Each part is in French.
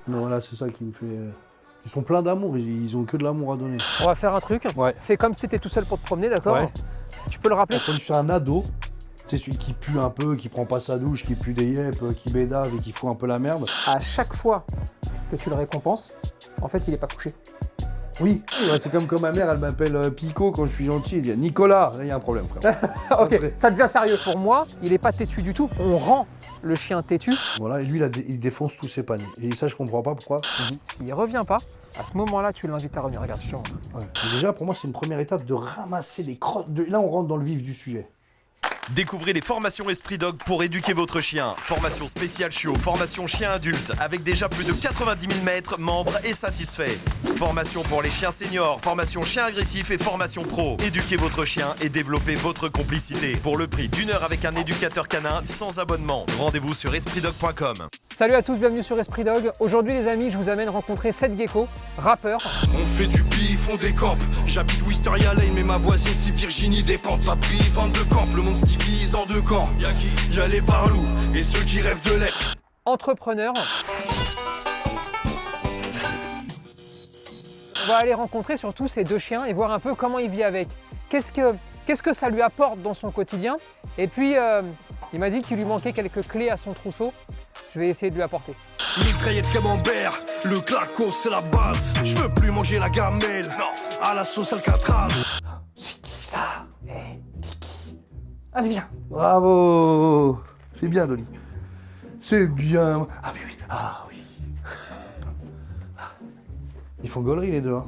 Non, voilà, c'est ça qui me fait... Ils sont pleins d'amour, ils ont que de l'amour à donner. On va faire un truc. Ouais. Fais comme si t'étais tout seul pour te promener, d'accord? Ouais. Tu peux le rappeler? C'est un ado, c'est celui qui pue un peu, qui prend pas sa douche, qui pue des yep, qui bédave et qui fout un peu la merde. À chaque fois que tu le récompenses, en fait, il est pas couché. Oui, ouais, c'est comme quand ma mère, elle m'appelle Pico quand je suis gentil, elle dit Nicolas, il y a un problème, frère. Ok, Après. ça devient sérieux. Pour moi, il est pas têtu du tout. On rend le chien têtu. Voilà, et lui, il défonce tous ses paniers. Et ça, je comprends pas pourquoi. S'il revient pas, à ce moment-là, tu l'invites à revenir. Regarde, je te montre. Ouais. Déjà, pour moi, c'est une première étape de ramasser les crottes. Là, on rentre dans le vif du sujet. Découvrez les formations Esprit Dog pour éduquer votre chien. Formation spéciale chiot, formation chien adulte, avec déjà plus de 90 000 maîtres, membres et satisfaits. Formation pour les chiens seniors, formation chien agressif et formation pro. Éduquez votre chien et développez votre complicité. Pour le prix d'1 heure avec un éducateur canin sans abonnement. Rendez-vous sur espritdog.com. Salut à tous, bienvenue sur Esprit Dog. Aujourd'hui, les amis, je vous amène rencontrer Seth Gecko, rappeur. On fait du bif, on décampe. J'habite Wisteria Lane, mais ma voisine c'est Virginie Despentes. Pas pris 22 camps, le monde se divise en deux camps. Y'a qui? Y'a les parlous et ceux qui rêvent de l'être. Entrepreneur. On va aller rencontrer surtout ces deux chiens et voir un peu comment il vit avec. Qu'est-ce que ça lui apporte dans son quotidien. Et puis, il m'a dit qu'il lui manquait quelques clés à son trousseau. Je vais essayer de lui apporter. Mitraillette camembert, le claco c'est la base. Je veux plus manger la gamelle, à la sauce Alcatraz. C'est qui ça? Kiki. Allez, viens. Bravo. C'est bien, Dolly. C'est bien. Ah, mais oui. Ah, oui. Ils font gaulerie, les deux. Hein.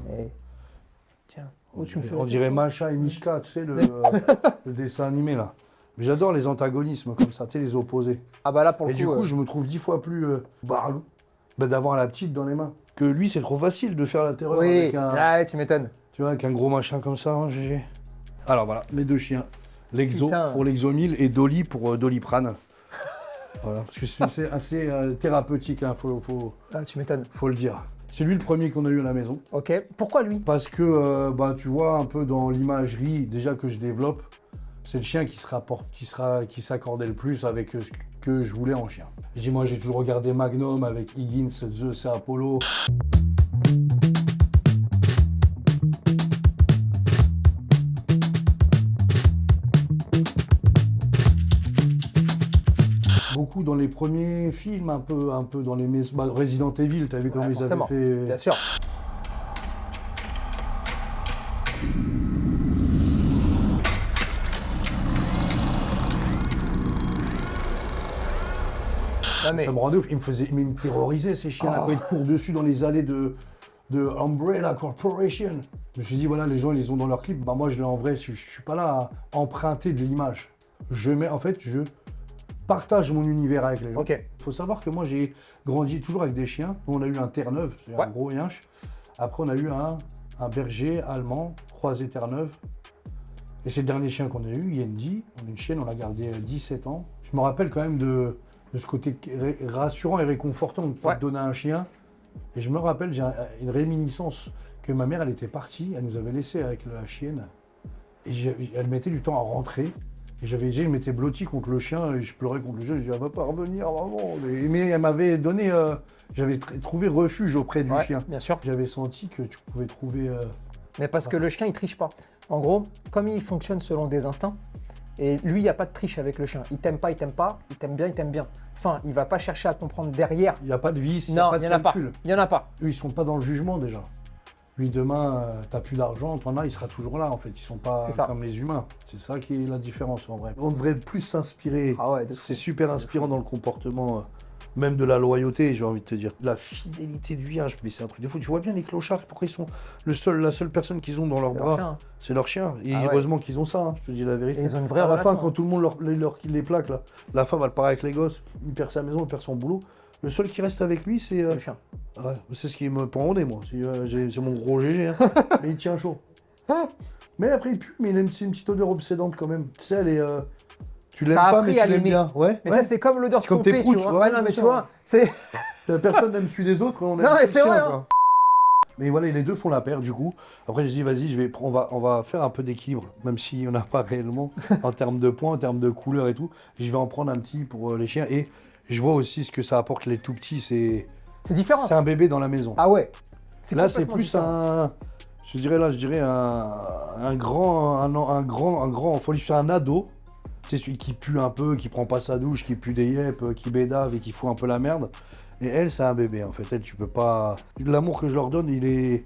Tiens, On dirait Macha et Mishka, tu sais, le dessin animé, là. Mais j'adore les antagonismes comme ça, tu sais, les opposés. Ah bah là, pour le Et coup... du coup, je me trouve 10 fois plus barlou d'avoir la petite dans les mains. Que lui, c'est trop facile de faire la terreur oui, avec un... ouais, tu m'étonnes. Tu vois, avec un gros machin comme ça, hein, GG. Alors voilà, mes deux chiens. L'exo Putain. pour l'exomil et Dolly pour Doliprane. Voilà, parce que c'est assez thérapeutique, hein, Ah, tu m'étonnes. faut le dire. C'est lui le premier qu'on a eu à la maison. Ok, pourquoi lui? Parce que, bah, tu vois, un peu dans l'imagerie déjà que je développe, c'est le chien qui s'accordait le plus avec ce que je voulais en chien. Je dis, moi, j'ai toujours regardé Magnum avec Higgins, Zeus et Apollo. Beaucoup dans les premiers films, un peu dans les maisons. Bah, Resident Evil, t'as vu comment ils avaient Forcément, fait. bien sûr. Non, mais... Ça me rendait ouf. Il me terrorisait ces chiens. Après, ils courent dessus dans les allées de Umbrella Corporation. Je me suis dit, voilà, les gens, ils les ont dans leurs clips. Bah, moi, je l'ai en vrai. Je suis pas là à emprunter de l'image. Je partage mon univers avec les gens. Ok. Il faut savoir que moi, j'ai grandi toujours avec des chiens. On a eu un Terre-Neuve, c'est un gros yinche. Après, on a eu un berger allemand, croisé Terre-Neuve. Et c'est le dernier chien qu'on a eu, Yendi. On a une chienne, on l'a gardée 17 ans. Je me rappelle quand même de ce côté rassurant et réconfortant de te donner un chien. Et je me rappelle, j'ai une réminiscence que ma mère, elle était partie, elle nous avait laissé avec la chienne. Et elle mettait du temps à rentrer. Et je m'étais blotti contre le chien et je pleurais contre le chien. Je disais, elle va pas revenir, maman. Mais elle m'avait donné, j'avais trouvé refuge auprès du chien. Bien sûr. J'avais senti que tu pouvais trouver... Mais parce que le chien, il triche pas. En gros, comme il fonctionne selon des instincts, et lui, il n'y a pas de triche avec le chien. Il t'aime pas, il t'aime pas. Il t'aime bien, il t'aime bien. Enfin, il va pas chercher à comprendre derrière. Il n'y a pas de vice, il n'y a Non, pas il de n'y en a pas. calcul. Il n'y en a pas. Eux, ils sont pas dans le jugement déjà. Lui, demain, t'as plus d'argent, t'en as, il sera toujours là en fait. Ils sont pas C'est ça. comme les humains. C'est ça qui est la différence en vrai. On devrait plus s'inspirer. Ah ouais, de C'est fou. super inspirant dans le comportement, même de la loyauté, j'ai envie de te dire. La fidélité du yinche, mais c'est un truc de fou. Tu vois bien les clochards, pourquoi ils sont la seule personne qu'ils ont dans leurs C'est leur bras, chien. c'est leur chien. Et Ah ouais. heureusement qu'ils ont ça, hein, je te dis la vérité. Et ils ont une vraie à la fin, relation. quand tout le monde les plaque, là, la femme, elle part avec les gosses, il perd sa maison, il perd son boulot. Le seul qui reste avec lui, c'est... Le chien. Ouais, c'est ce qui me prend au nez, moi. C'est mon gros GG, hein. Mais il tient chaud. Mais après, il pue, mais c'est une petite odeur obsédante quand même. Tu sais, elle est... tu l'aimes T'as pas, mais appris à tu l'aimes l'aimer. bien. Ouais, Mais ouais. ça, c'est comme l'odeur C'est comme tes trompée, tu proutes, vois. ouais, Ouais, non, mais bien tu sûr. vois, c'est... Personne n'aime celui des autres, on aime Non, mais tous c'est le sien, vrai, quoi. Mais voilà, les deux font la paire, du coup. Après, je dis, vas-y, on va faire un peu d'équilibre, même s'il n'y en a pas réellement, en termes de points, en termes de couleurs et tout. Je vais en prendre un petit pour les chiens. Et je vois aussi ce que ça apporte les tout petits, C'est différent. C'est un bébé dans la maison. Ah ouais. Là, c'est complètement plus différent. je dirais un grand, faut lui faire un ado. C'est celui qui pue un peu, qui prend pas sa douche, qui pue des yep, qui bédave et qui fout un peu la merde. Et elle, c'est un bébé, en fait. Elle, tu peux pas... L'amour que je leur donne, peut-être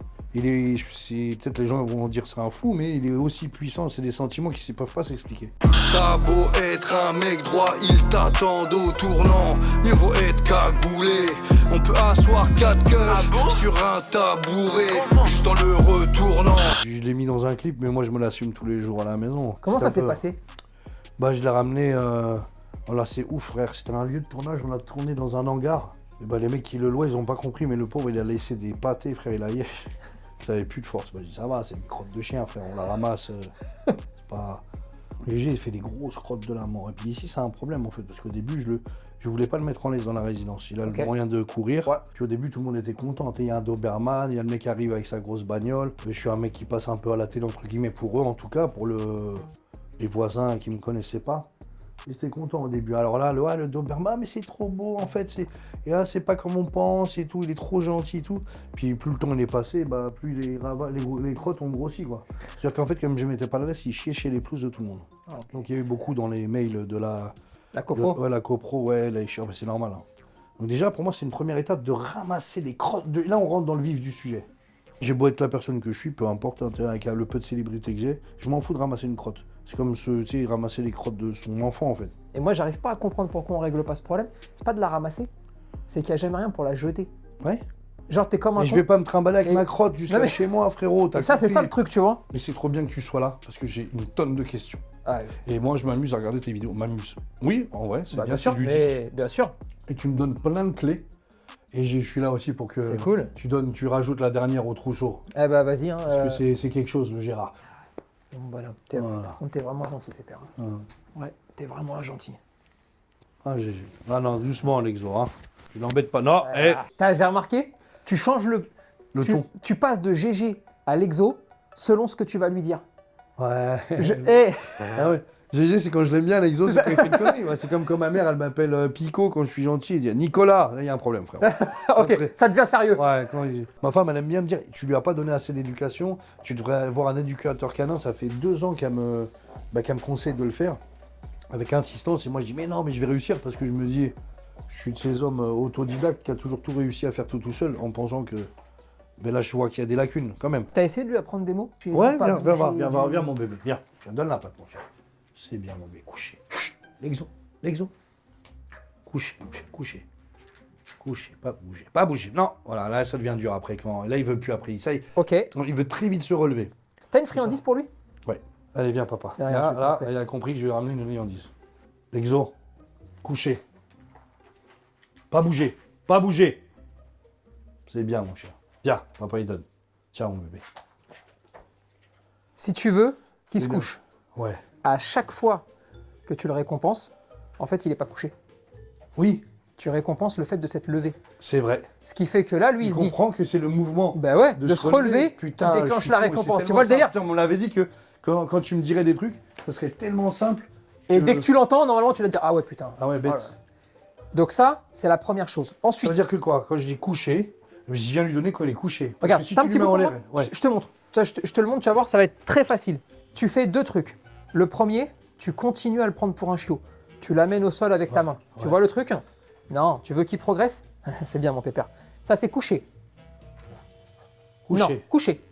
les gens vont dire c'est un fou, mais il est aussi puissant. C'est des sentiments qui ne peuvent pas s'expliquer. T'as beau être un mec droit, ils t'attendent au tournant. Mieux vaut être cagoulé. On peut asseoir 4 keufs sur un tabouret, juste en le retournant. Je l'ai mis dans un clip, mais moi, je me l'assume tous les jours à la maison. Comment ça s'est passé? Bah, je l'ai ramené... Oh là, c'est ouf, frère. C'était un lieu de tournage. On a tourné dans un hangar. Et bah, les mecs qui le louaient, ils ont pas compris, mais le pauvre, il a laissé des pâtés, frère. Il avait plus de force. Bah, je dis, ça va, c'est une crotte de chien, frère. On la ramasse. C'est pas... Léger, il fait des grosses crottes de la mort. Et puis ici, c'est un problème, en fait. Parce qu'au début, je voulais pas le mettre en laisse dans la résidence. Il a le moyen de courir. Ouais. Puis au début, tout le monde était content. Il y a un Doberman, il y a le mec qui arrive avec sa grosse bagnole. Je suis un mec qui passe un peu à la télé, entre guillemets, pour eux, en tout cas, pour les voisins qui me connaissaient pas. Ils étaient contents au début. Alors là, le Doberman, mais c'est trop beau en fait. C'est pas comme on pense et tout. Il est trop gentil et tout. Puis plus le temps il est passé, bah, plus les crottes ont grossi quoi. C'est-à-dire qu'en fait, comme je mettais pas la laisse, il chiait chez les pelouses de tout le monde. Ah, okay. Donc il y a eu beaucoup dans les mails de la copro. La copro, ouais, c'est normal. Hein. Donc déjà, pour moi, c'est une première étape de ramasser des crottes. Là, on rentre dans le vif du sujet. J'ai beau être la personne que je suis, peu importe, avec le peu de célébrité que j'ai, je m'en fous de ramasser une crotte. C'est comme ramasser les crottes de son enfant, en fait. Et moi, j'arrive pas à comprendre pourquoi on règle pas ce problème. C'est pas de la ramasser, c'est qu'il y a jamais rien pour la jeter. Ouais. Genre, t'es comme un... Mais je vais pas me trimballer avec ma crotte jusqu'à chez moi, frérot. Et ça, c'est ça le truc, tu vois. Mais c'est trop bien que tu sois là, parce que j'ai une tonne de questions. Ah, ouais. Et moi, je m'amuse à regarder tes vidéos. M'amuse. Oui, en vrai, c'est bien sûr, ludique. Bien sûr. Et tu me donnes plein de clés. Et je suis là aussi pour que cool. tu rajoutes la dernière au trousseau. Eh bah vas-y. Hein, parce que c'est quelque chose, le Gérard. Bon, voilà. Par contre, t'es vraiment gentil, Pépère. Ouais, t'es vraiment un gentil. Ah, GG. Ah non, doucement, Lexo. Hein. Tu l'embêtes pas. Non, J'ai remarqué, tu changes le ton. Tu passes de GG à Lexo selon ce que tu vas lui dire. Ouais. Ah ouais. GG, c'est quand je l'aime bien, Lexo, c'est quand il fait une connerie. Ouais, c'est comme quand ma mère, elle m'appelle Pico quand je suis gentil. Elle dit Nicolas, là, il y a un problème, frère. Ok, ça devient sérieux. Ouais, ma femme, elle aime bien me dire tu lui as pas donné assez d'éducation, tu devrais voir un éducateur canin. Ça fait 2 ans qu'elle me conseille de le faire, avec insistance. Et moi, je dis mais non, mais je vais réussir parce que je me dis, je suis de ces hommes autodidactes qui a toujours tout réussi à faire tout seul en pensant que. Ben là, je vois qu'il y a des lacunes quand même. T'as essayé de lui apprendre des mots? Ouais, viens, mon bébé, viens. Je te donne la patte, mon cher. C'est bien, mon bébé, couché. Chut, Lexo. Couché, pas bouger. Non, voilà, là, ça devient dur après. Là, il veut plus après. Ça, ok. Il veut très vite se relever. T'as une friandise pour lui? Ouais. Allez, viens, papa. Là, il a compris que je vais ramener une friandise. Lexo, couché. Pas bouger. C'est bien, mon cher. Viens, papa, il donne. Tiens, mon bébé. Si tu veux qu'il se couche. Ouais. À chaque fois que tu le récompenses, en fait, il n'est pas couché. Oui. Tu récompenses le fait de s'être levé. C'est vrai. Ce qui fait que là, lui, il se dit... comprend que c'est le mouvement de se relever putain, qui déclenche la récompense. Tu vois le délire? Putain, on m'avait dit que quand tu me dirais des trucs, ça serait tellement simple. Et dès que tu l'entends, normalement, tu vas te dire « Ah ouais, putain. » Ah ouais, bête. Voilà. Donc ça, c'est la première chose. Ensuite... Ça veut dire que quoi? Quand je dis couché, je viens lui donner quand il est couché. Regarde, si tu lui mets en l'air... Ouais. Je te montre. Je te le montre, tu vas voir, ça va être très facile. Tu fais 2 trucs. Le premier, tu continues à le prendre pour un chiot. Tu l'amènes au sol avec ta main. Tu vois le truc? Non, tu veux qu'il progresse? C'est bien, mon pépère. Ça, c'est couché. Non, couché.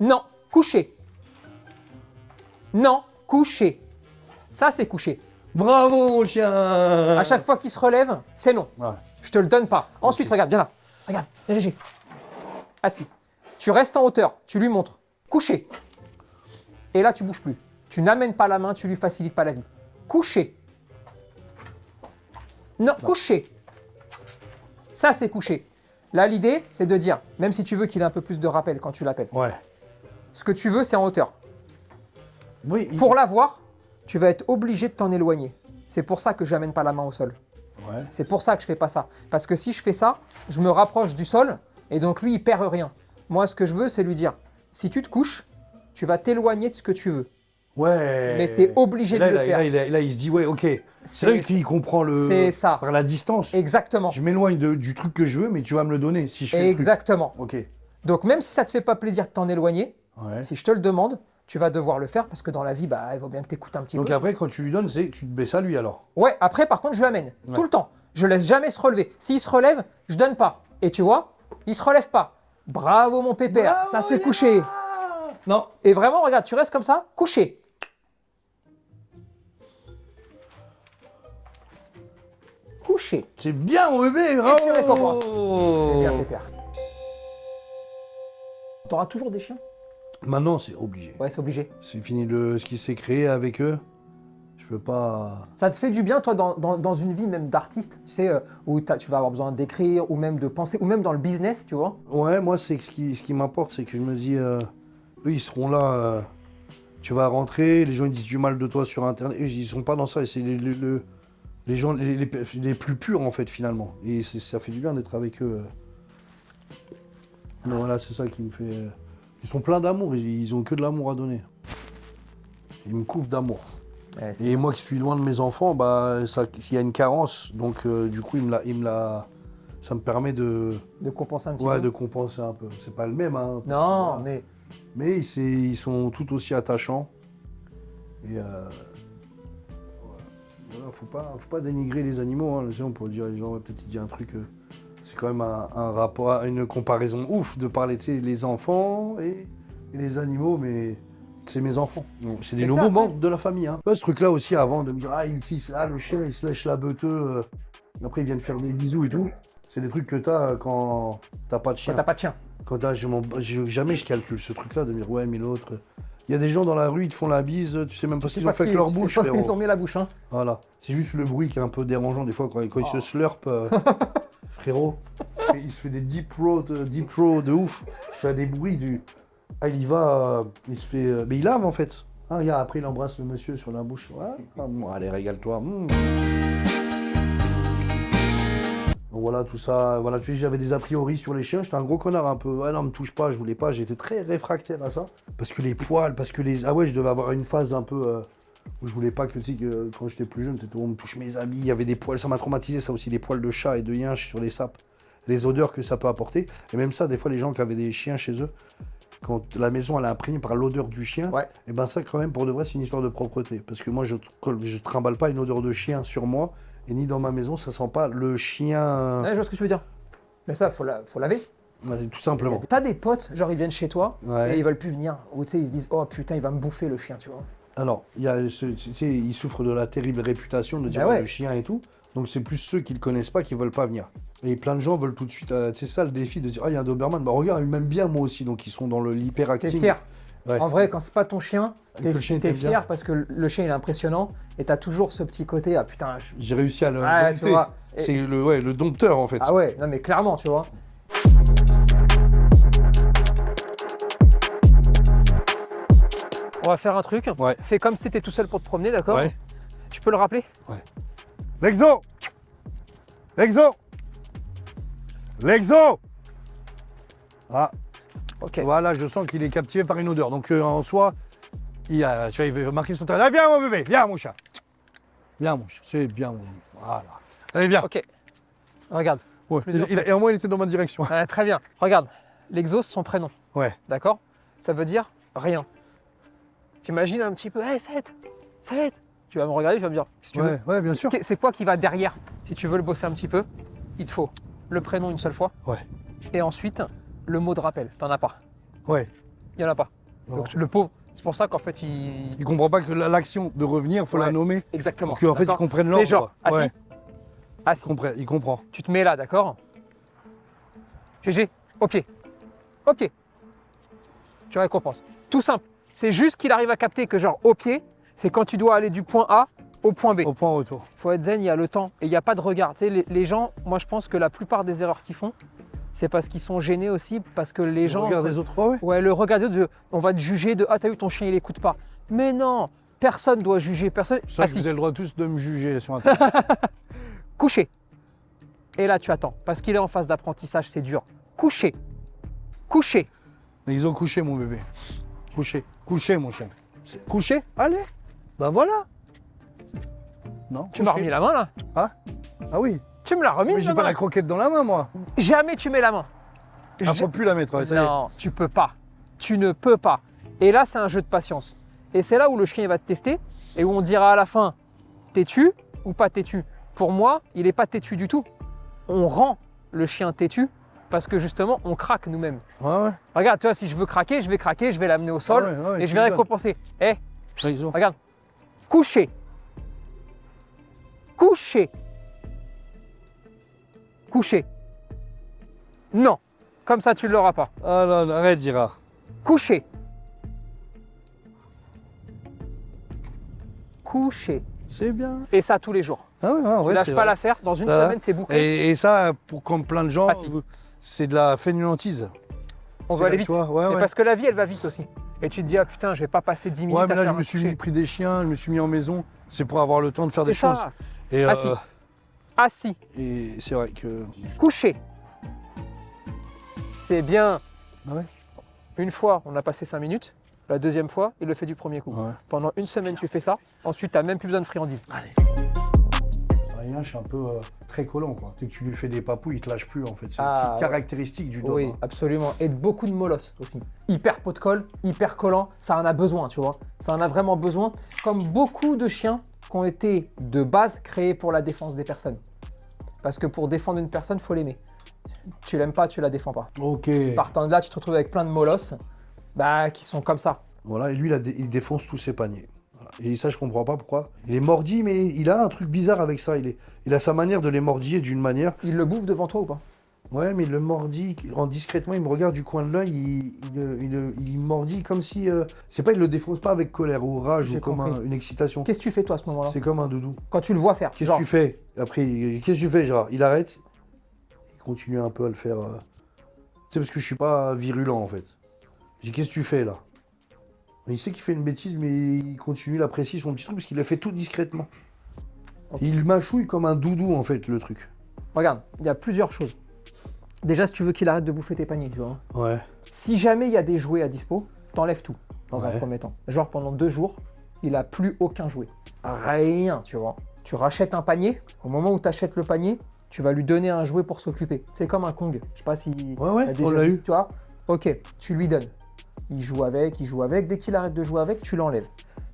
Non, couché. Non, couché. Ça, c'est couché. Bravo, mon chien! À chaque fois qu'il se relève, c'est non. Ouais. Je te le donne pas. Ensuite, regarde, viens là. Regarde, GG. Assis. Tu restes en hauteur, tu lui montres. Couché. Et là, tu bouges plus. Tu n'amènes pas la main, tu lui facilites pas la vie. Couché. Non, couché. Ça, c'est couché. Là, l'idée, c'est de dire, même si tu veux qu'il ait un peu plus de rappel quand tu l'appelles. Ouais. Ce que tu veux, c'est en hauteur. Oui. Pour l'avoir, tu vas être obligé de t'en éloigner. C'est pour ça que je n'amène pas la main au sol. Ouais. C'est pour ça que je fais pas ça. Parce que si je fais ça, je me rapproche du sol et donc lui, il perd rien. Moi, ce que je veux, c'est lui dire, si tu te couches, tu vas t'éloigner de ce que tu veux. Ouais. Mais t'es obligé de le faire. Là, il se dit, ouais, ok. C'est là qu'il comprend C'est ça. par la distance. Exactement. Je m'éloigne du truc que je veux, mais tu vas me le donner si je fais Exactement. le truc. Ok. Donc même si ça te fait pas plaisir de t'en éloigner, Ouais. si je te le demande, tu vas devoir le faire parce que dans la vie, bah, il vaut bien que tu écoutes un petit Donc peu. après, quand tu lui donnes, tu te baisses à lui alors. Ouais, après, par contre, je l'amène tout le temps. Je laisse jamais se relever. S'il se relève, je donne pas. Et tu vois, il se relève pas. Bravo, mon pépère. Bravo, ça, c'est les couché. gars. Non. Et vraiment, regarde, tu restes comme ça, couché. Couché. C'est bien, mon bébé. Bravo. tu récompenses. C'est bien, pépère. T'auras toujours des chiens? Maintenant, c'est obligé. Ouais, c'est obligé. C'est fini ce qui s'est créé avec eux. Je peux pas. Ça te fait du bien, toi, dans une vie même d'artiste, tu sais, où tu vas avoir besoin d'écrire, ou même de penser, ou même dans le business, tu vois? Ouais, moi, c'est ce qui m'importe, c'est que je me dis, eux, ils seront là. Tu vas rentrer, les gens ils disent du mal de toi sur Internet. Eux, ils sont pas dans ça. Et c'est les gens les plus purs, en fait, finalement. Et ça fait du bien d'être avec eux. Donc voilà, c'est ça qui me fait. Ils sont pleins d'amour. Ils ont que de l'amour à donner. Ils me couvrent d'amour. Ouais, Et moi qui suis loin de mes enfants, bah, s'il y a une carence, donc du coup, ça me permet de compenser un petit ouais, peu. de compenser un peu. C'est pas le même, hein. Non, Voilà. mais Mais ils sont tout aussi attachants. Et voilà, faut pas dénigrer les animaux. Hein. On peut dire, les gens peut-être ils disent un truc. C'est quand même un rapport, une comparaison ouf de parler de les enfants et les animaux, mais c'est mes enfants. Donc, c'est des C'est nouveaux ça, membres de la famille. Hein. Ouais, ce truc-là aussi, avant de me dire, le chien, il se lèche la beuteux. Après, ils viennent faire des bisous et tout. C'est des trucs que t'as quand t'as pas de chien. t'as pas de chien. Quand jamais je calcule ce truc-là de me dire, ouais, mais l'autre. Il y a des gens dans la rue, ils te font la bise, tu sais même pas ce qu'ils ont fait avec leur bouche, frérot. Ils ont mis la bouche, hein. Voilà. C'est juste le bruit qui est un peu dérangeant des fois quand ils se slurpent. Frérot, il se fait des deep throat de ouf. Il fait des bruits du. Ah, il y va, il se fait. Mais il lave en fait. Hein, regarde, après il embrasse le monsieur sur la bouche. Ouais. Ah, bon, allez, régale-toi. Donc voilà, tout ça. Voilà, tu sais, j'avais des a priori sur les chiens. J'étais un gros connard un peu. Ouais, non, me touche pas, je voulais pas. J'étais très réfractaire à ça. Parce que les poils, Ah ouais, je devais avoir une phase un peu. Où je voulais pas que, tu sais, que quand j'étais plus jeune, on me touche mes habits, il y avait des poils, ça m'a traumatisé, ça aussi, les poils de chat et de yinche sur les sapes, les odeurs que ça peut apporter. Et même ça, des fois, les gens qui avaient des chiens chez eux, quand la maison elle est imprégnée par l'odeur du chien, Ouais. et ben ça, quand même, pour de vrai, c'est une histoire de propreté. Parce que moi, je trimballe pas une odeur de chien sur moi, et ni dans ma maison, ça sent pas le chien. Ouais, je vois ce que tu veux dire. Mais ça, faut laver. Ouais, tout simplement. T'as des potes, genre ils viennent chez toi Ouais. et ils veulent plus venir. Ou tu sais, ils se disent, oh putain, il va me bouffer le chien, tu vois. Alors, tu sais, il souffre de la terrible réputation de dire ouais. le chien et tout. Donc c'est plus ceux qui le connaissent pas qui veulent pas venir. Et plein de gens veulent tout de suite. C'est ça le défi de dire il y a un Doberman. Bah regarde, il m'aime bien moi aussi. Donc ils sont dans T'es l'hyperacting. fier. Ouais. En vrai, quand c'est pas ton chien, Que le chien t'es t'aime fier bien. parce que le chien il est impressionnant et t'as toujours ce petit côté, ah putain. J'ai réussi à le Ouais, tu dompter. vois. Et- C'est le dompteur en fait. Ah ouais, non mais clairement, tu vois. On va faire un truc. Ouais. Fais comme si t'étais tout seul pour te promener, d'accord? Ouais. Tu peux le rappeler? L'exo L'exo L'exo Ah, Ok. voilà, je sens qu'il est captivé par une odeur. Donc en soi, tu vois, il veut marquer son terrain. Ah, viens mon bébé, viens mon chat. Viens mon chat, c'est bien mon bébé. Voilà. Allez, viens. Ok. Regarde. Ouais. Plusieurs Et au moins, il était dans ma direction. Très bien. Regarde. L'exo, c'est son prénom. Ouais. D'accord? Ça veut dire rien. T'imagines un petit peu, hey Seth, tu vas me regarder, tu vas me dire, si tu veux. Ouais, bien sûr. C'est quoi qui va derrière? Si tu veux le bosser un petit peu, il te faut le prénom une seule fois. Ouais. Et ensuite, le mot de rappel. T'en as pas. Ouais. Il n'y en a pas. Non. Donc le pauvre, c'est pour ça qu'en fait, il. Il comprend pas que l'action de revenir, faut la Ouais. nommer. Exactement. Pour qu'en fait, ils D'accord? comprennent Fais l'ordre. genre, quoi. assis. Ouais. Assis. Il comprend. Tu te mets là, d'accord? GG, au pied. Au pied. Tu récompenses. Tout simple. C'est juste qu'il arrive à capter que genre au pied, c'est quand tu dois aller du point A au point B. Au point retour. Il faut être zen, il y a le temps et il n'y a pas de regard. Tu sais, les gens, moi je pense que la plupart des erreurs qu'ils font, c'est parce qu'ils sont gênés aussi, parce que les gens... Regarde les autres, ouais. Ouais, le regard des autres, on va te juger de « Ah, t'as vu, ton chien, il écoute pas ». Mais non, personne doit juger, personne... C'est vrai que Assis, vous avez le droit tous de me juger sur Internet. couché. Et là, tu attends, parce qu'il est en phase d'apprentissage, c'est dur. Couché. Couché. Ils ont couché mon bébé. Couché. Couché mon chien. Couché? Allez. Bah voilà. Non, Tu m'as couché. remis la main là. Ah oui. Tu me l'as remise Mais j'ai la pas main. la croquette dans la main, moi. Jamais tu mets la main. Ah, faut plus la mettre, ouais, ça y est. Non, tu peux pas. Tu ne peux pas. Et là, c'est un jeu de patience. Et c'est là où le chien il va te tester et où on dira à la fin, têtu ou pas têtu. Pour moi, il n'est pas têtu du tout. On rend le chien têtu parce que justement, on craque nous-mêmes. Ouais. Regarde, tu vois, si je veux craquer, je vais l'amener au sol Ouais, et tu je vais lui donnes. récompenser. Eh, Raison. regarde. Couché. Couché. Couché. Non. Comme ça, tu ne l'auras pas. Ah non, arrête, Gira. Couché. Couché. C'est bien. Et ça tous les jours. Ah ouais, en Tu vrai, lâches c'est pas vrai. l'affaire. Dans une Voilà. semaine, c'est bouclé. Et ça, pour comme plein de gens, Ah, si. c'est de la fainéantise. On C'est va aller là, vite. tu vois, ouais, Mais ouais. parce que la vie, elle va vite aussi. Et tu te dis, ah putain, je vais pas passer 10 minutes Ouais, mais à là, faire je un me suis coucher. pris des chiens, je me suis mis en maison. C'est pour avoir le temps de faire des C'est ça. choses. Et, Assis. Assis. et c'est vrai que. Couché. C'est bien. Ah ouais. Une fois, on a passé 5 minutes. La deuxième fois, il le fait du premier coup. Ouais. Pendant une semaine, tu fais ça. Ensuite, tu n'as même plus besoin de friandises. Rien, je suis un peu très collant, quoi. Dès que tu lui fais des papous, il te lâche plus, en fait. C'est Ah, une petite caractéristique du dog. Oui, hein. absolument. Et beaucoup de molosses aussi. Hyper pot de colle, hyper collant. Ça en a besoin, tu vois. Ça en a vraiment besoin. Comme beaucoup de chiens qui ont été de base créés pour la défense des personnes. Parce que pour défendre une personne, il faut l'aimer. Tu l'aimes pas, tu la défends pas. Ok. Partant de là, tu te retrouves avec plein de molosses qui sont comme ça. Voilà, et lui, il défonce tous ses paniers. Voilà. Et ça, je comprends pas pourquoi. Il est mordi, mais il a un truc bizarre avec ça. Il a sa manière de les mordiller d'une manière. Il le bouffe devant toi ou pas? Ouais, mais il le mordit discrètement, il me regarde du coin de l'œil, il mordit comme si... c'est pas, il le défonce pas avec colère ou rage J'ai ou comme compris. une excitation. Qu'est-ce que tu fais toi à ce moment-là? C'est comme un doudou. Quand tu le vois faire. Qu'est-ce genre, que tu fais? Après, qu'est-ce que tu fais, genre? Il arrête, il continue un peu à le faire... C'est parce que je suis pas virulent, en fait. Je dis, qu'est-ce que tu fais, là? Il sait qu'il fait une bêtise, mais il continue, il apprécie son petit truc, parce qu'il a fait tout discrètement. Ok. Il mâchouille comme un doudou, en fait, le truc. Regarde, il y a plusieurs choses. Déjà, si tu veux qu'il arrête de bouffer tes paniers, tu vois. Ouais. Si jamais il y a des jouets à dispo, t'enlèves tout dans un Ouais. premier temps. Genre pendant 2 jours, il a plus aucun jouet. Rien, tu vois. Tu rachètes un panier, au moment où tu achètes le panier, tu vas lui donner un jouet pour s'occuper. C'est comme un Kong. Je sais pas si Ouais, t'as déjà on l'a vu, eu. tu vois. Ok, tu lui donnes. Il joue avec. Dès qu'il arrête de jouer avec, tu l'enlèves.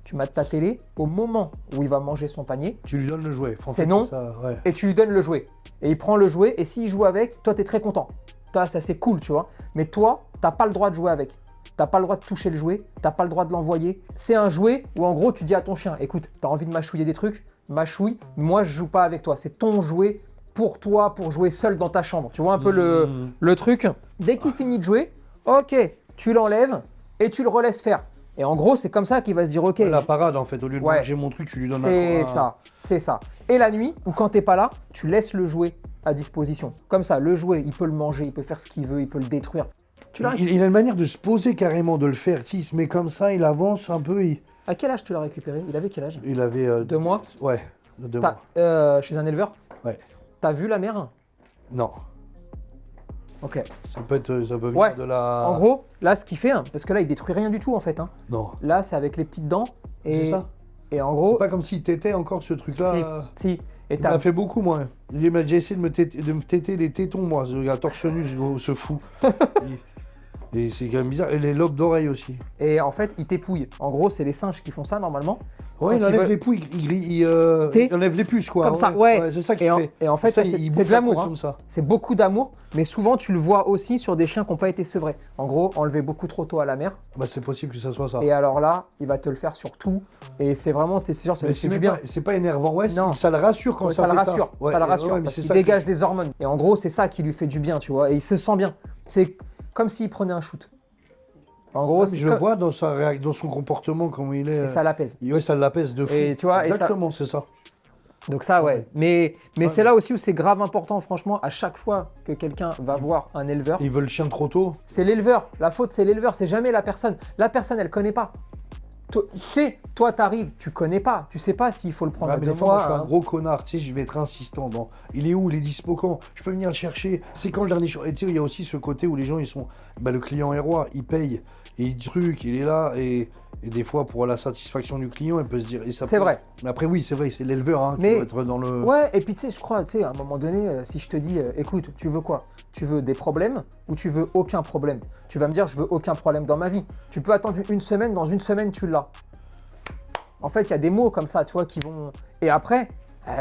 Tu mates ta télé, au moment où il va manger son panier, Tu lui donnes le jouet. En C'est fait, non. ça, ouais. et tu lui donnes le jouet. Et il prend le jouet, et s'il joue avec, toi, tu es très content. Toi, ça, c'est cool, tu vois. Mais toi, t'as pas le droit de jouer avec. T'as pas le droit de toucher le jouet, t'as pas le droit de l'envoyer. C'est un jouet où, en gros, tu dis à ton chien, écoute, t'as envie de mâchouiller des trucs, mâchouille, moi, je joue pas avec toi. C'est ton jouet pour toi, pour jouer seul dans ta chambre. Tu vois un peu le truc. Dès qu'il finit de jouer, ok, tu l'enlèves et tu le relaisses faire. Et en gros, c'est comme ça qu'il va se dire, ok, La parade, en fait, au lieu de Ouais. manger mon truc, tu lui donnes c'est un... ça, c'est ça. Et la nuit, ou quand t'es pas là, tu laisses le jouet à disposition. Comme ça, le jouet, il peut le manger, il peut faire ce qu'il veut, il peut le détruire. Tu l'as. Il a une manière de se poser carrément, de le faire. Si, il se met comme ça, il avance un peu. À quel âge tu l'as récupéré? Il avait quel âge? Il avait... 2 mois? Ouais, 2 mois. Chez un éleveur? Ouais. T'as vu la mère? Non, Ok. ça peut venir Ouais. de la... En gros, là, ce qu'il fait, parce que là, il détruit rien du tout en fait. Non, Là, c'est avec les petites dents. Et, c'est ça. Et en C'est gros, pas comme s'il tétait encore ce truc-là. si. Et Il t'as m'a fait beaucoup, moi. Il m'a déjà essayé de me téter les tétons, moi. Ce torse nu, ce fou. Et c'est quand même bizarre. Et les lobes d'oreilles aussi. Et en fait, il t'épouille. En gros, c'est les singes qui font ça normalement. Ouais, Quand il ils enlève veulent- les pouilles, T'es- il enlève les puces, quoi. Comme ça, ouais. c'est ça Et qu'il en- fait. et en fait, ça, ça, il c'est bouffe de la l'amour, croûte hein. comme ça. C'est beaucoup d'amour, mais souvent tu le vois aussi sur des chiens qui n'ont pas été sevrés. En gros, enlever beaucoup trop tôt à la mère. Bah, c'est possible que ça soit ça. Et alors là, il va te le faire sur tout. Et c'est vraiment, c'est genre, Mais c'est c'est du même bien. pas, c'est pas énervant. Ouais, Non. ça le rassure quand Ouais, ça ça le fait rassure, ça. Ouais, ça le rassure, ouais, mais parce c'est qu'il ça dégage que des hormones. Et en gros, c'est ça qui lui fait du bien, tu vois. Et il se sent bien. C'est comme s'il prenait un shoot. En gros, Ouais, mais c'est je le vois dans dans son comportement, comment il est. et ça l'apaise. Ouais, ça l'apaise de fou. Et tu vois, et ça- exactement, c'est ça. Donc ça, ouais. Mais c'est là aussi où c'est grave important, franchement, à chaque fois que quelqu'un va voir un éleveur, Il veut le chien trop tôt. c'est l'éleveur. La faute, c'est l'éleveur, c'est jamais la personne. La personne, elle connaît pas. Tu sais, toi, t'arrives, tu connais pas. Tu sais pas s'il faut le prendre Ouais, à mais deux des fois, moi, je suis mois. un gros connard, tu sais, je vais être insistant dans il est où, il est dispo quand, je peux venir le chercher, c'est quand le dernier jour. Et tu sais, il y a aussi ce côté où les gens, ils sont, le client est roi, il paye, et il truc, il est là, et des fois, pour la satisfaction du client, il peut se dire. C'est vrai. Mais après, oui, c'est vrai, c'est l'éleveur hein, qui Mais- doit être dans le. Ouais, et puis tu sais, je crois, tu sais, à un moment donné, si je te dis, écoute, tu veux quoi? Tu veux des problèmes ou tu veux aucun problème? Tu vas me dire, je veux aucun problème dans ma vie. Tu peux attendre une semaine, dans une semaine, tu l'as. En fait, il y a des mots comme ça, tu vois, qui vont. Et après,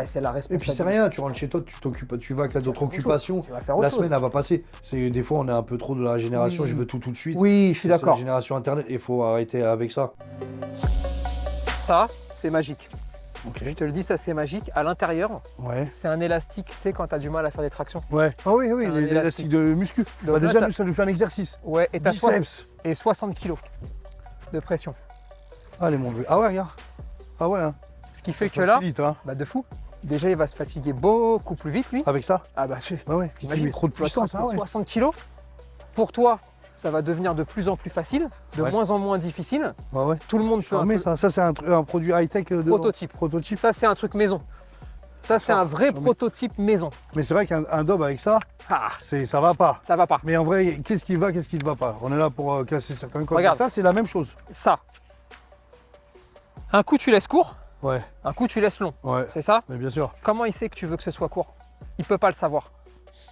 c'est la Et responsabilité. puis c'est rien, tu rentres chez toi, tu t'occupes, tu vas qu'à d'autres autre chose, occupations. tu vas faire autre La chose. semaine, elle va passer. C'est des fois, on est un peu trop de la génération, je veux tout de suite. Oui, je suis C'est la d'accord. génération internet, il faut arrêter avec ça. Ça, c'est magique. Ok. Je te le dis, ça, c'est magique. À l'intérieur, Ouais. c'est un élastique, tu sais, quand tu as du mal à faire des tractions. Ouais. Ah oui, oui, Un l'élastique élastique. de muscu. Donc là, Déjà, t'as- nous, ça nous fait un exercice. Ouais, et t'as Biceps. et 60 kg de pression. Allez, mon vieux. Ah ouais, regarde. Ah ouais, hein. Ce qui fait que Ça là, facilite, hein. bah de fou. Déjà, il va se fatiguer beaucoup plus vite, lui. Avec ça. Ah bah, Ouais, ouais. t'imagines, Trop de tu vas puissance, tracter ah ouais. 60 kg. Pour toi, ça va devenir de plus en plus facile, de Ouais. moins en moins difficile. Ouais, ouais. Tout le monde peut un Mais peu- ça c'est un produit high-tech de Prototype. Prototype. Ça, c'est un truc maison. Ça, c'est un vrai Charmé. prototype maison. Mais c'est vrai qu'un dob avec ça, Ah, ça va pas. ça va pas. Mais en vrai, qu'est-ce qui va, qu'est-ce qui ne va pas? On est là pour casser certains codes. Regarde. Ça, c'est la même chose. Ça. Un coup, tu laisses court. Ouais, Un coup, tu laisses long. ouais. C'est ça? Mais bien sûr. Comment il sait que tu veux que ce soit court? Il peut pas le savoir.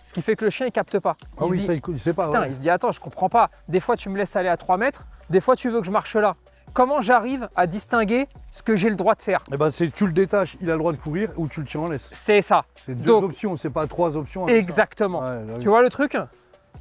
Ce qui fait que le chien, il capte pas. Ah Il se oui, dit, ça, il sait pas. putain, Ouais. il se dit, attends, je comprends pas. Des fois, tu me laisses aller à 3 mètres. Des fois, tu veux que je marche là. Comment j'arrive à distinguer ce que j'ai le droit de faire? Eh ben, tu le détaches, il a le droit de courir ou tu le tiens en laisse. C'est ça. C'est deux Donc, options, c'est pas trois options. avec ça. exactement. Ouais, là, oui. Tu vois le truc?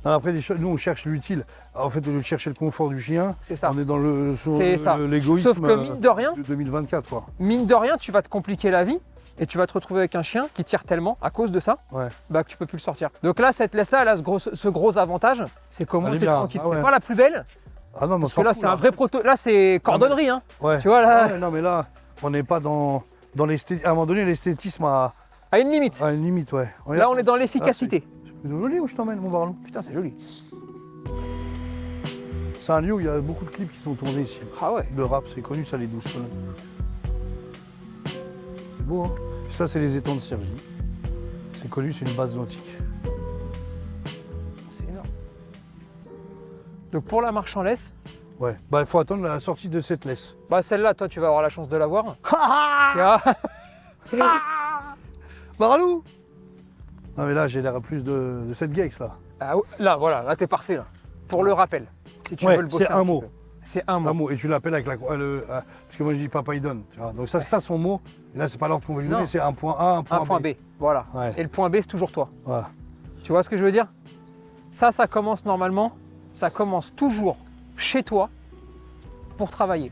Non, après, nous, on cherche l'utile. En fait, au lieu de chercher le confort du chien, C'est ça. on est dans C'est ça. l'égoïsme Sauf que mine de rien, de 2024. Quoi. mine de rien, tu vas te compliquer la vie et tu vas te retrouver avec un chien qui tire tellement à cause de ça Ouais. bah, que tu peux plus le sortir. Donc là, cette laisse-là, elle a ce gros avantage, c'est qu'au moins Elle est tu es bien. tranquille. Ah ouais. C'est pas la plus belle, Ah non, mais on parce que s'en là, fout, c'est un vrai proto. Là, c'est cordonnerie, hein. Ouais. Tu vois, là, Ah ouais, non, mais là, on n'est pas dans l'esthétisme. À un moment donné, l'esthétisme a à une limite. une limite, ouais. Là, on est dans l'efficacité. C'est joli où je t'emmène, mon Barlou. Putain, c'est joli. C'est un lieu où il y a beaucoup de clips qui sont tournés ici. Ah ouais. De rap, c'est connu, ça, les 12 colonnes. C'est beau, hein. Et ça, c'est les étangs de Cergy. C'est connu, c'est une base nautique. C'est énorme. Donc pour la marche en laisse, Ouais. Bah, il faut attendre la sortie de cette laisse. bah celle-là, toi, tu vas avoir la chance de la voir. Tu vois. Barlou. Non, mais là, j'ai l'air plus de cette gex, là. Ah, là, voilà, là, t'es parfait. Là. Pour le rappel, si tu Ouais, veux le bosser c'est un petit mot. peu. C'est un mot. Et tu l'appelles avec parce que moi, je dis papa, il donne. Tu vois. Donc, ça, c'est ça son mot. Et là, c'est pas l'ordre qu'on veut lui Non. donner, c'est un point A, un point Un point B. Voilà. Ouais. Et le point B, c'est toujours toi. Voilà. Tu vois ce que je veux dire? Ça commence normalement, ça commence toujours chez toi pour travailler.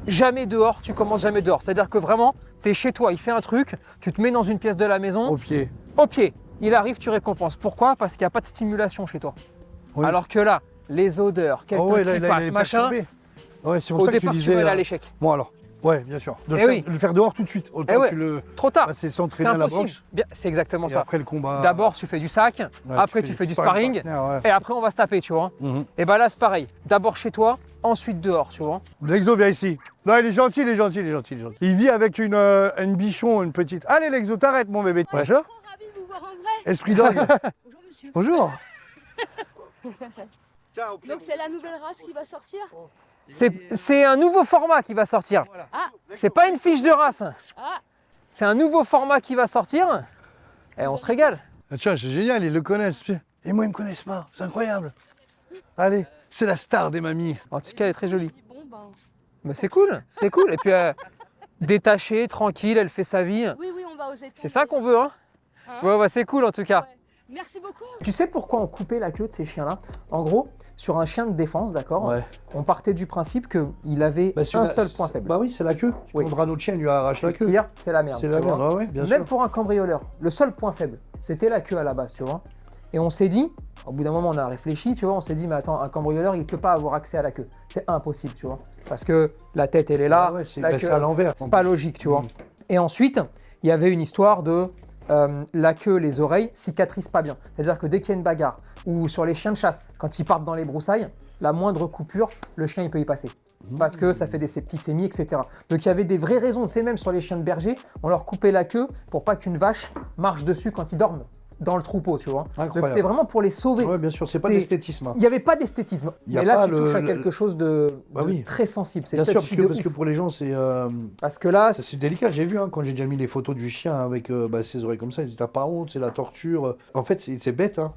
Jamais dehors, tu commences jamais dehors. C'est-à-dire que vraiment, tu es chez toi, il fait un truc, tu te mets dans une pièce de la maison, Au pied. au pied. Il arrive, tu récompenses. Pourquoi? Parce qu'il n'y a pas de stimulation chez toi. Oui. Alors que là, les odeurs, quelqu'un Oh ouais, qui là, passe, il est machin, perturbé. Ouais, c'est pour au ça que tu départ, tu disais. vas aller à l'échec. Bon, alors. Ouais, bien sûr. De Eh oui. le faire dehors tout de suite. Autant ouais. que tu le. Trop tard. Bah, c'est C'est s'entraîner à la impossible. boxe. Bien, c'est exactement Et ça. après le combat. D'abord, tu fais du sac, ouais, après, tu fais du sparring, partenaire, ouais. et après, on va se taper, tu vois. Mhm. Et bah là, c'est pareil. D'abord chez toi, ensuite dehors, tu vois. L'exo, viens ici. Non, il est gentil, il est gentil, il est gentil, il est gentil. Il vit avec une bichon, une petite. Allez, l'exo, t'arrêtes, mon bébé. Ouais. Bonjour. Ravi de vous voir en vrai. Esprit dog. Bonjour monsieur. Bonjour. Donc c'est la nouvelle race qui va sortir. C'est un nouveau format qui va sortir. Ah, C'est pas une fiche de race. ah, C'est un nouveau format qui va sortir. Et on se régale. Ah, tiens, c'est génial, ils le connaissent. Et moi, ils me connaissent pas. C'est incroyable. Allez, c'est la star des mamies. En tout cas, elle est très jolie. bon ben. Mais c'est cool, c'est cool. Et puis, détachée, tranquille, elle fait sa vie. Oui, oui, on va aux étangs. C'est ça qu'on veut, hein. Ouais, bah, c'est cool en tout cas. Ouais. Merci beaucoup. Tu sais pourquoi on coupait la queue de ces chiens-là? En gros, sur un chien de défense, d'accord, Ouais. on partait du principe qu'il avait Bah, un seul point faible. Bah oui, c'est la queue. Tu Oui. prendras notre chien, lui arrache la queue. C'est-à-dire, c'est la merde. C'est tu la vois. merde, ouais, bien Même sûr. pour un cambrioleur, le seul point faible, c'était la queue à la base, tu vois. Et on s'est dit, au bout d'un moment, on a réfléchi, tu vois, on s'est dit, mais attends, un cambrioleur, il ne peut pas avoir accès à la queue. C'est impossible, tu vois. Parce que la tête, elle est là, Ah ouais, c'est la bah, queue, c'est à l'envers. c'est en pas plus. logique, tu vois. Et ensuite, il y avait une histoire de la queue, les oreilles cicatrisent pas bien. C'est-à-dire que dès qu'il y a une bagarre, ou sur les chiens de chasse, quand ils partent dans les broussailles, la moindre coupure, le chien, il peut y passer. parce que ça fait des septicémies, etc. Donc il y avait des vraies raisons, tu sais, même sur les chiens de berger, on leur coupait la queue pour pas qu'une vache marche dessus quand ils dorment dans le troupeau, tu vois. Donc Incroyable. c'était vraiment pour les sauver. Ouais, bien sûr, c'est pas C'était- d'esthétisme. hein. Il n'y avait pas d'esthétisme. Il y a Mais là, pas tu touches à le- quelque chose de, Bah de oui. très sensible. C'est Bien sûr, touchy de parce que ouf. pour les gens, c'est Parce que là, c'est délicat. J'ai vu quand j'ai déjà mis les photos du chien avec ses oreilles comme ça. Ils disent t'as pas honte, c'est la torture. En fait, c'est bête, hein.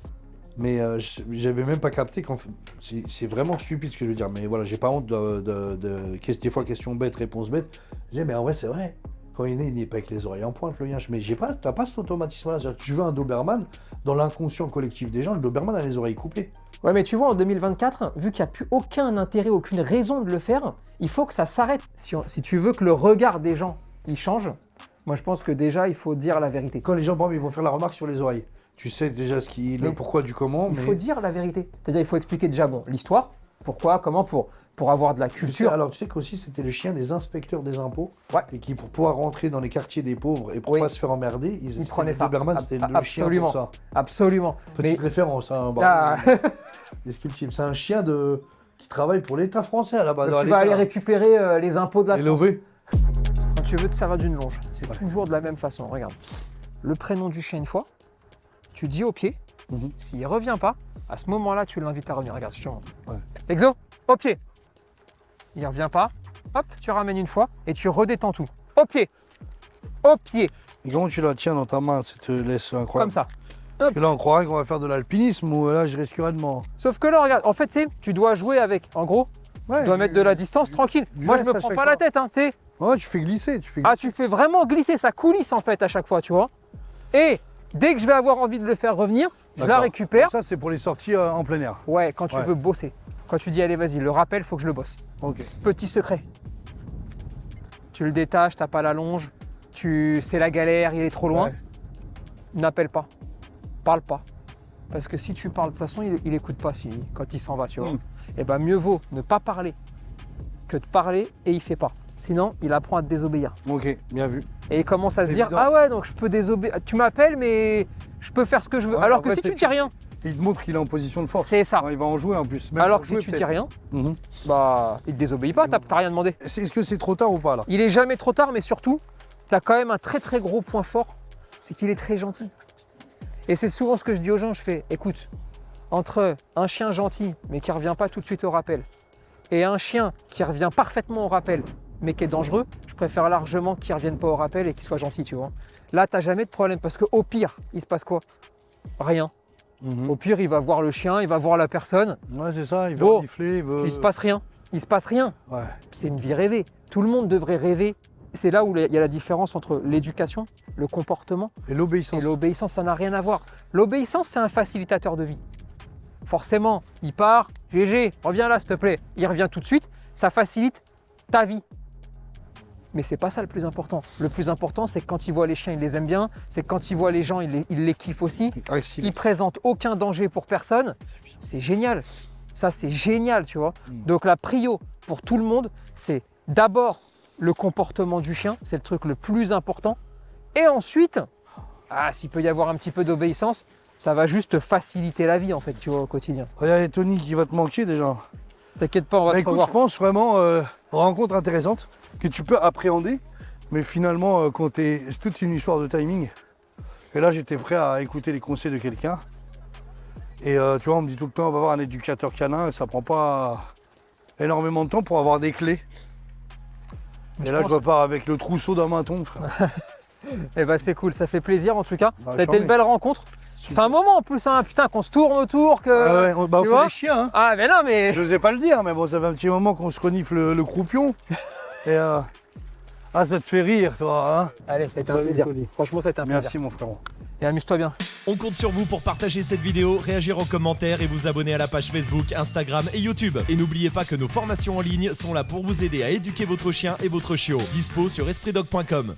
Mais j'avais même pas capté qu'en fait, c'est vraiment stupide ce que je veux dire. Mais voilà, j'ai pas honte des fois questions bêtes, réponses bêtes. J'ai dit, mais en vrai, c'est vrai. Quand il n'est pas avec les oreilles en pointe, le yinche. Mais t'as pas cet automatisme-là. C'est-à-dire que tu veux un Doberman, dans l'inconscient collectif des gens, le Doberman a les oreilles coupées. ouais, mais tu vois, en 2024, vu qu'il n'y a plus aucun intérêt, aucune raison de le faire, il faut que ça s'arrête. Si tu veux que le regard des gens, il change, moi je pense que déjà, il faut dire la vérité. Quand les gens, par exemple, ils vont faire la remarque sur les oreilles, tu sais déjà le Mais pourquoi du comment, Il mais... faut dire la vérité. C'est-à-dire, il faut expliquer déjà, bon, l'histoire, pourquoi, comment, pour avoir de la Tu sais, culture. alors tu sais qu'aussi c'était le chien des inspecteurs des impôts, Ouais. et qui pour pouvoir rentrer dans les quartiers des pauvres et pour Oui. pas se faire emmerder, Ils prenaient ça. Doberman c'était le chien Absolument. pour ça. Absolument. Petite référence, hein, Ah, descriptive. C'est un chien qui travaille pour l'État français à la base. donc tu vas aller récupérer les impôts de la France. Élevé. Quand tu veux te servir d'une longe, c'est Voilà. toujours de la même façon. Regarde. Le prénom du chien une fois, tu dis au pied. Mhm. S'il ne revient pas, à ce moment-là, tu l'invites à revenir. Regarde, je te montre. Ouais. Exo, au pied. Il ne revient pas. Hop, tu ramènes une fois et tu redétends tout. Au pied. Au pied. Et comment tu la tiens dans ta main, ça te laisse incroyable. Comme ça. Parce que là on croirait qu'on va faire de l'alpinisme ou là je risquerais de mort. Sauf que là, regarde, en fait, tu dois jouer avec. En gros, Ouais, tu dois mettre de la distance tranquille. du Moi, je laisse me à prends chaque pas la fois. tête, hein, tu sais. Ouais, tu fais glisser, Ah, tu fais vraiment glisser, ça coulisse en fait à chaque fois, tu vois. Et dès que je vais avoir envie de le faire revenir, je la D'accord. récupère. Ça c'est pour les sorties en plein air. Ouais, quand tu Ouais. veux bosser. Quand tu dis, allez, vas-y, le rappel, faut que je le bosse. Ok. Petit secret. Tu le détaches, t'as pas la longe, c'est la galère, il est trop loin. Ouais. N'appelle pas. Parle pas. Parce que si tu parles, de toute façon, il écoute pas quand il s'en va, tu vois. Et ben mieux vaut ne pas parler que de parler et il fait pas. Sinon, il apprend à te désobéir. Ok, bien vu. Et il commence à se dire, Évident. ah ouais, donc je peux désobéir. Tu m'appelles, mais je peux faire ce que je veux. Ouais, Alors en que fait, si tu t'es- dis rien, Il te montre qu'il est en position de force. c'est ça. Alors, il va en jouer en plus. Même Alors pour que si jouer, tu dis peut-être. rien, Mhm. bah il te désobéit pas, t'as rien demandé. Est-ce que c'est trop tard ou pas là? Il est jamais trop tard, mais surtout, tu as quand même un très très gros point fort, c'est qu'il est très gentil. Et c'est souvent ce que je dis aux gens, je fais, écoute, entre un chien gentil, mais qui revient pas tout de suite au rappel, et un chien qui revient parfaitement au rappel, mais qui est dangereux, je préfère largement qu'il revienne pas au rappel et qu'il soit gentil, tu vois. Là, t'as jamais de problème, parce qu'au pire, il se passe quoi? Rien. Mhm. Au pire, il va voir le chien, il va voir la personne, Ouais, c'est ça, il veut Oh, renifler, il veut... il se passe rien. Il se passe rien. Ouais. C'est une vie rêvée. Tout le monde devrait rêver. C'est là où il y a la différence entre l'éducation, le comportement Et l'obéissance. et l'obéissance. Ça n'a rien à voir. L'obéissance, c'est un facilitateur de vie. Forcément, il part, GG, reviens là s'il te plaît. Il revient tout de suite, ça facilite ta vie. Mais c'est pas ça le plus important. Le plus important, c'est que quand il voit les chiens, il les aime bien. C'est que quand il voit les gens, il les kiffe aussi. Agressif. Il présente aucun danger pour personne. C'est génial. Ça, c'est génial, tu vois. Donc la prio pour tout le monde, c'est d'abord le comportement du chien. C'est le truc le plus important. Et ensuite, s'il peut y avoir un petit peu d'obéissance, ça va juste faciliter la vie, en fait, tu vois, au quotidien. Regarde Tony qui va te manquer déjà. T'inquiète pas, on va Bah, se écoute, revoir. je pense vraiment rencontre intéressante que tu peux appréhender, mais finalement quand c'est toute une histoire de timing. Et là j'étais prêt à écouter les conseils de quelqu'un. Et tu vois, on me dit tout le temps on va avoir un éducateur canin, ça prend pas énormément de temps pour avoir des clés. Et là je repars avec le trousseau d'un maton, frère. Eh ben, c'est cool, ça fait plaisir en tout cas. Bah, Ça a été charmé. une belle rencontre. Ça fait un moment en plus, hein, putain, qu'on se tourne autour, que. Ah ouais, on tu fait vois les chiens, hein. Ah, mais non, mais. Je n'osais pas le dire, mais bon, ça fait un petit moment qu'on se renifle le croupion. Et ça te fait rire, toi, hein. Allez, ça a été un plaisir. Franchement, ça a été un plaisir. Merci, mon frérot. Et amuse-toi bien. On compte sur vous pour partager cette vidéo, réagir en commentaire et vous abonner à la page Facebook, Instagram et YouTube. Et n'oubliez pas que nos formations en ligne sont là pour vous aider à éduquer votre chien et votre chiot. Dispo sur espritdog.com.